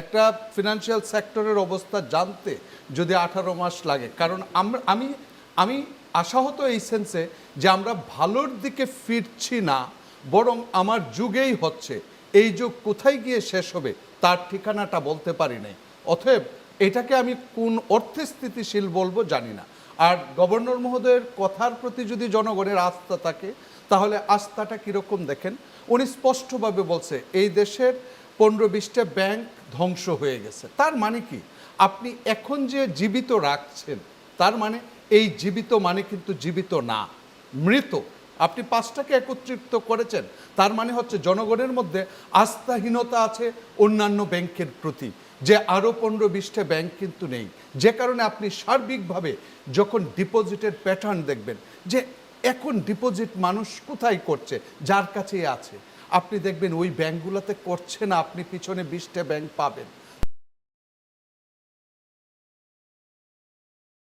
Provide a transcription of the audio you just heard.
একটা ফিনান্সিয়াল সেক্টরের অবস্থা জানতে যদি 18 মাস লাগে, কারণ আমি আশাহত এই সেন্সে যে আমরা ভালোর দিকে ফিরছি না, বরং আমার যুগেই হচ্ছে। এই যুগ কোথায় গিয়ে শেষ হবে তার ঠিকানাটা বলতে পারি নাই। অতএব এটাকে আমি কোন অর্থে স্থিতিশীল বলবো জানি না। আর গভর্নর মহোদয়ের কথার প্রতি যদি জনগণের আস্থা থাকে, তাহলে আস্থাটা কীরকম দেখেন, উনি স্পষ্টভাবে বলছে এই দেশের 15-20টা ব্যাংক ধ্বংস হয়ে গেছে। তার মানে কি, আপনি এখন যে জীবিত রাখছেন, তার মানে এই জীবিত মানে কিন্তু জীবিত না, মৃত। আপনি 5টাকে একত্রিত করেছেন, তার মানে হচ্ছে জনগণের মধ্যে আস্থাহীনতা আছে অন্যান্য ব্যাংকের প্রতি, যে আরও 15-20টা ব্যাংক কিন্তু নেই। যে কারণে আপনি সার্বিকভাবে যখন ডিপোজিটের প্যাটার্ন দেখবেন, যে এখন ডিপোজিট মানুষ কোথায় করছে, যার কাছেই আছে, আপনি দেখবেন ওই ব্যাংকগুলোতে করছে না, আপনি পিছনে 20টা ব্যাংক পাবেন।